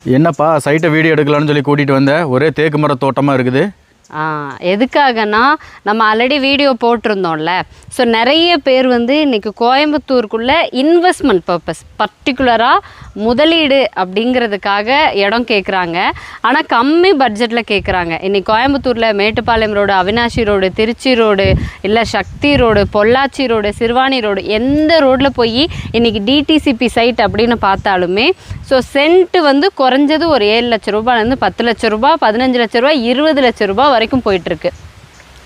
என்னப்பா சைட்டை வீடியோ எடுக்கலாம்னு சொல்லி கூட்டிகிட்டு வந்தேன். ஒரே தேக்கு மர தோட்டமாக இருக்குது. எதுக்காகனா நம்ம ஆல்ரெடி வீடியோ போட்டிருந்தோம்ல. ஸோ நிறைய பேர் வந்து இன்றைக்கி கோயம்புத்தூருக்குள்ளே இன்வெஸ்ட்மெண்ட் பர்பஸ் பர்டிகுலராக முதலீடு அப்படிங்கிறதுக்காக இடம் கேட்குறாங்க. ஆனால் கம்மி பட்ஜெட்டில் கேட்குறாங்க. இன்றைக்கி கோயம்புத்தூரில் Mettupalayam road, Avinashi road, Trichy road, இல்லை Sakthi road, Pollachi road, Siruvani road, எந்த ரோட்டில் போய் இன்றைக்கி டிடிசிபி சைட் அப்படின்னு பார்த்தாலுமே ஸோ சென்ட்டு வந்து குறைஞ்சது ஒரு 7 லட்ச ரூபாயிலேருந்து 10 லட்ச ரூபா, 15 லட்ச ரூபா, 20 லட்ச ரூபா வரைக்கும் போயிட்டுருக்கு.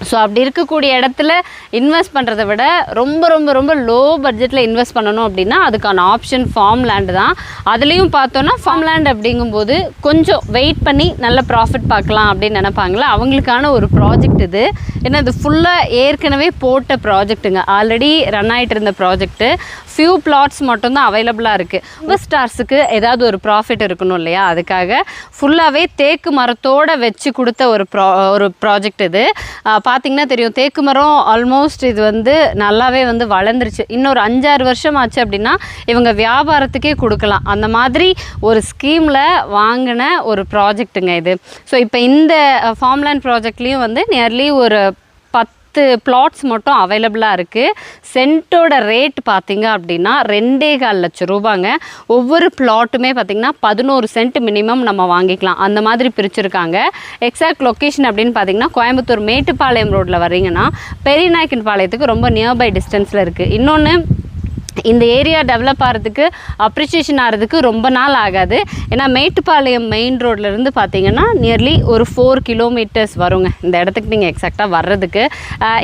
ஸோ அப்படி இருக்கக்கூடிய இடத்துல இன்வெஸ்ட் பண்ணுறதை விட ரொம்ப ரொம்ப ரொம்ப லோ பட்ஜெட்டில் இன்வெஸ்ட் பண்ணணும் அப்படின்னா அதுக்கான ஆப்ஷன் ஃபார்ம் லேண்டு தான். அதுலேயும் பார்த்தோன்னா ஃபார்ம் லேண்ட் அப்படிங்கும்போது கொஞ்சம் வெயிட் பண்ணி நல்ல ப்ராஃபிட் பார்க்கலாம் அப்படின்னு நினைப்பாங்களே, அவங்களுக்கான ஒரு ப்ராஜெக்ட் இது. ஏன்னா இது ஃபுல்லாக ஏற்கனவே போட்ட ப்ராஜெக்ட்டுங்க, ஆல்ரெடி ரன் ஆகிட்டு இருந்த ப்ராஜெக்ட்டு. ஃபியூ பிளாட்ஸ் மட்டும்தான் அவைலபிளாக இருக்குது. இன்வெஸ்டார்ஸுக்கு ஏதாவது ஒரு ப்ராஃபிட் இருக்கணும் இல்லையா, அதுக்காக ஃபுல்லாகவே தேக்கு மரத்தோடு வச்சு கொடுத்த ஒரு ப்ராஜெக்ட் இது. பார்த்திங்கன்னா தெரியும், தேக்கு மரம் ஆல்மோஸ்ட் இது வந்து நல்லாவே வந்து வளர்ந்துருச்சு. இன்னொரு 5-6 வருஷம் ஆச்சு அப்படின்னா இவங்க வியாபாரத்துக்கே கொடுக்கலாம். அந்த மாதிரி ஒரு ஸ்கீமில் வாங்கின ஒரு ப்ராஜெக்ட்டுங்க இது. ஸோ இப்போ இந்த ஃபார்ம்லேண்ட் ப்ராஜெக்ட்லேயும் வந்து நியர்லி ஒரு 10 பிளாட்ஸ் மட்டும் அவைலபிளாக இருக்குது. சென்ட்டோட ரேட் பார்த்திங்க அப்படின்னா 2.25 லட்சம் ரூபாங்க. ஒவ்வொரு பிளாட்டுமே பார்த்திங்கன்னா 11 சென்ட் மினிமம் நம்ம வாங்கிக்கலாம். அந்த மாதிரி பிரிச்சுருக்காங்க. எக்ஸாக்ட் லொக்கேஷன் அப்படின்னு பார்த்திங்கன்னா கோயம்புத்தூர் மேட்டுப்பாளையம் ரோட்டில் வரீங்கன்னா பெரியநாயக்கன் பாளையத்துக்கு ரொம்ப நியர்பை டிஸ்டன்ஸில் இருக்குது. இன்னொன்று, இந்த ஏரியா டெவலப் ஆகிறதுக்கு அப்ரிஷியேஷன் ஆகிறதுக்கு ரொம்ப நாள் ஆகாது. ஏன்னா மேட்டுப்பாளையம் மெயின் ரோட்லேருந்து பார்த்தீங்கன்னா நியர்லி ஒரு 4 கிலோமீட்டர்ஸ் வருங்க இந்த இடத்துக்கு நீங்கள் எக்ஸாக்டாக வர்றதுக்கு.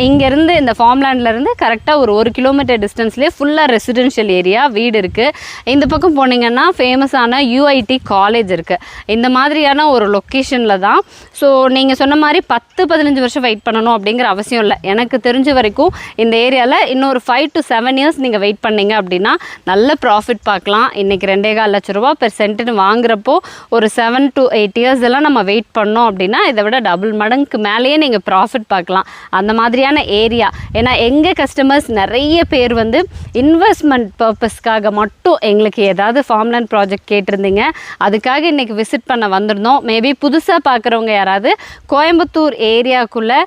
இங்கேருந்து இந்த ஃபார்ம்லேண்ட்லேருந்து கரெக்டாக ஒரு 1 கிலோமீட்டர் டிஸ்டன்ஸ்லேயே ஃபுல்லாக ரெசிடென்ஷியல் ஏரியா வீடு இருக்குது. இந்த பக்கம் போனீங்கன்னா ஃபேமஸான UIT காலேஜ் இருக்குது. இந்த மாதிரியான ஒரு லொக்கேஷனில் தான். ஸோ நீங்கள் சொன்ன மாதிரி 10-15 வருஷம் வெயிட் பண்ணணும் அப்படிங்கிற அவசியம் இல்லை. எனக்கு தெரிஞ்ச வரைக்கும் இந்த ஏரியாவில் இன்னொரு 5 to 7 இயர்ஸ் நீங்கள் வெயிட் பண்ணீங்க அப்படின்னா நல்ல ப்ராஃபிட் பார்க்கலாம். இன்றைக்கி 2.25 லட்ச ரூபா பெர் சென்ட்டுன்னு வாங்குறப்போ ஒரு 7 to 8 இயர்ஸ் எல்லாம் நம்ம வெயிட் பண்ணோம் அப்படின்னா இதை விட டபுள் மடங்கு மேலேயே நீங்கள் ப்ராஃபிட் பார்க்கலாம். அந்த மாதிரியான ஏரியா. ஏன்னா எங்கள் கஸ்டமர்ஸ் நிறைய பேர் வந்து இன்வெஸ்ட்மெண்ட் பர்பஸ்க்காக மட்டும் எங்களுக்கு ஏதாவது ஃபார்ம்லேண்ட் ப்ராஜெக்ட் கேட்டிருந்தீங்க. அதுக்காக இன்றைக்கி விசிட் பண்ண வந்திருந்தோம். மேபி புதுசாக பார்க்குறவங்க யாராவது கோயம்புத்தூர் ஏரியாவுக்குள்ளே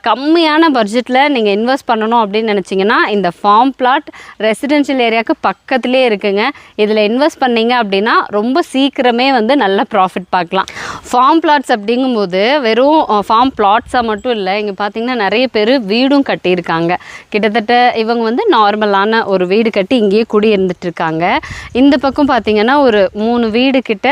கம்மியான பட்ஜெட்டில் நீங்கள் இன்வெஸ்ட் பண்ணணும் அப்படின்னு நினச்சிங்கன்னா இந்த ஃபார்ம் பிளாட் ரெசிடென்ஷியல் ஏரியாவுக்கு பக்கத்துலேயே இருக்குங்க. இதில் இன்வெஸ்ட் பண்ணிங்க அப்படின்னா ரொம்ப சீக்கிரமே வந்து நல்ல ப்ராஃபிட் பார்க்கலாம். ஃபார்ம் பிளாட்ஸ் அப்படிங்கும்போது வெறும் ஃபார்ம் பிளாட்ஸாக மட்டும் இல்லை, இங்கே பார்த்தீங்கன்னா நிறைய பேர் வீடும் கட்டியிருக்காங்க. கிட்டத்தட்ட இவங்க வந்து நார்மலான ஒரு வீடு கட்டி இங்கேயே குடி இருந்துட்டு இருக்காங்க. இந்த பக்கம் பார்த்தீங்கன்னா ஒரு 3 வீடு கிட்ட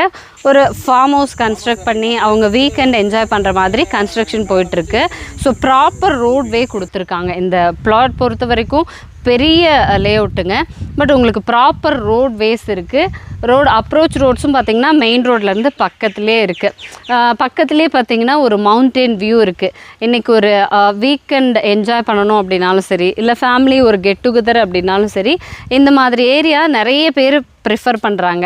ஒரு ஃபார்ம் ஹவுஸ் கன்ஸ்ட்ரக்ட் பண்ணி அவங்க வீக்கெண்ட் என்ஜாய் பண்ணுற மாதிரி கன்ஸ்ட்ரக்ஷன் போயிட்டுருக்கு. ஸோ ப்ராப்பர் ரோட்வே கொடுத்துருக்காங்க. இந்த பிளாட் பொறுத்த வரைக்கும் பெரிய லேஅவுட்டுங்க. பட் உங்களுக்கு ப்ராப்பர் ரோட் வேஸ் இருக்குது. ரோடு அப்ரோச் ரோட்ஸும் பார்த்திங்கன்னா மெயின் ரோட்லேருந்து பக்கத்துலேயே இருக்குது. பக்கத்துலேயே பார்த்திங்கன்னா ஒரு மவுண்டெயின் வியூ இருக்குது. இன்றைக்கி ஒரு வீக்கெண்ட் என்ஜாய் பண்ணணும் அப்படின்னாலும் சரி, இல்லை ஃபேமிலி ஒரு கெட் டுகெதர் அப்படின்னாலும் சரி, இந்த மாதிரி ஏரியா நிறைய பேர் ப்ரிஃபர் பண்ணுறாங்க.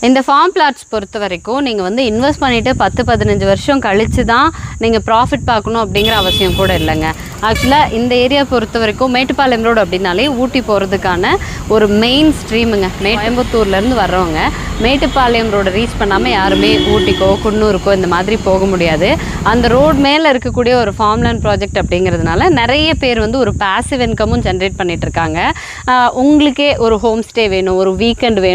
இந்த ஃபார்ம் பிளாட்ஸ் பொறுத்த வரைக்கும் நீங்கள் வந்து இன்வெஸ்ட் பண்ணிவிட்டு 10-15 வருஷம் கழித்து தான் நீங்கள் ப்ராஃபிட் பார்க்கணும் அப்படிங்கிற அவசியம் கூட இல்லைங்க. ஆக்சுவலாக இந்த ஏரியா பொறுத்த வரைக்கும் மேட்டுப்பாளையம் ரோடு அப்படின்னாலே ஊட்டி போகிறதுக்கான ஒரு மெயின் ஸ்ட்ரீமுங்க. கோயம்புத்தூர்லேருந்து வர்றவங்க மேட்டுப்பாளையம் ரோடு ரீச் பண்ணாமல் யாருமே ஊட்டிக்கோ குன்னூருக்கோ இந்த மாதிரி போக முடியாது. அந்த ரோடு மேலே இருக்கக்கூடிய ஒரு ஃபார்ம்லேண்ட் ப்ராஜெக்ட் அப்படிங்கிறதுனால நிறைய பேர் வந்து ஒரு பேசிவ் இன்கமும் ஜென்ரேட் பண்ணிகிட்ருக்காங்க. உங்களுக்கே ஒரு ஹோம் ஸ்டே வேணும், ஒரு வீக்கெண்ட் வேணும்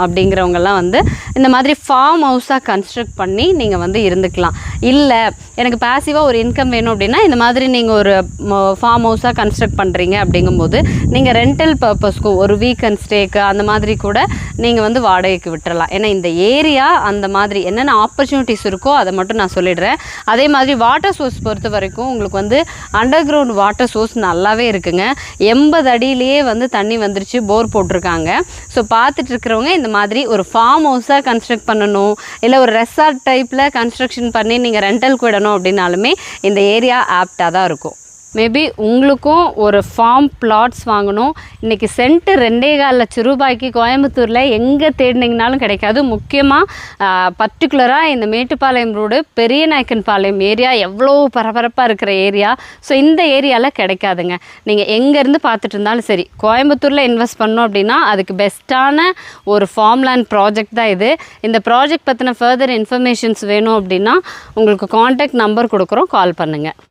அப்படிங்கிறவங்கெல்லாம் வந்து இந்த மாதிரி ஃபார்ம் ஹவுஸாக கன்ஸ்ட்ரக்ட் பண்ணி நீங்கள் வந்து இருந்துக்கலாம். இல்லை எனக்கு பேசிவாக ஒரு இன்கம் வேணும் அப்படின்னா இந்த மாதிரி நீங்கள் ஒரு ஃபார்ம் ஹவுஸாக கன்ஸ்ட்ரக்ட் பண்ணுறீங்க அப்படிங்கும்போது நீங்கள் ரெண்டல் பர்பஸ்க்கும் ஒரு வீக்கெண்ட் ஸ்டேக்கு அந்த மாதிரி கூட நீங்கள் வந்து வாடகைக்கு விட்டுறலாம். ஏன்னா இந்த ஏரியா அந்த மாதிரி என்னென்ன ஆப்பர்ச்சுனிட்டிஸ் இருக்கோ அதை மட்டும் நான் சொல்லிடுறேன். அதே மாதிரி வாட்டர் சோர்ஸ் பொறுத்த வரைக்கும் உங்களுக்கு வந்து அண்டர் கிரவுண்ட் வாட்டர் சோர்ஸ் நல்லாவே இருக்குங்க. 80 அடியிலேயே வந்து தண்ணி வந்துருச்சு, போர் போட்டிருக்காங்க. ஸோ பார்த்துட்டு இருக்கிறவங்க இந்த மாதிரி ஒரு ஃபார்ம் ஹவுஸாக கன்ஸ்ட்ரக்ட் பண்ணணும், இல்லை ஒரு ரெசார்ட் டைப்பில் கன்ஸ்ட்ரக்ஷன் பண்ணி நீங்கள் ரெண்டலுக்கு விடணும் அப்படின்னாலுமே இந்த ஏரியா ஆப்டாக தான் இருக்கும். மேபி உங்களுக்கும் ஒரு ஃபார்ம் பிளாட்ஸ் வாங்கணும். இன்றைக்கி சென்ட்டு 2.25 லட்சம் ரூபாய்க்கு கோயம்புத்தூரில் எங்கே தேடினீங்கனாலும் கிடைக்காது. முக்கியமாக பர்டிகுலராக இந்த மேட்டுப்பாளையம் ரோடு பெரிய நாயக்கன்பாளையம் ஏரியா எவ்வளோ பரபரப்பாக இருக்கிற ஏரியா. ஸோ இந்த ஏரியாவில் கிடைக்காதுங்க. நீங்கள் எங்கேருந்து பார்த்துட்டு இருந்தாலும் சரி, கோயம்புத்தூரில் இன்வெஸ்ட் பண்ணோம் அப்படின்னா அதுக்கு பெஸ்ட்டான ஒரு ஃபார்ம் லேண்ட் ப்ராஜெக்ட் தான் இது. இந்த ப்ராஜெக்ட் பற்றின ஃபர்தர் இன்ஃபர்மேஷன்ஸ் வேணும் அப்படின்னா உங்களுக்கு காண்டாக்ட் நம்பர் கொடுக்குறோம், கால் பண்ணுங்கள்.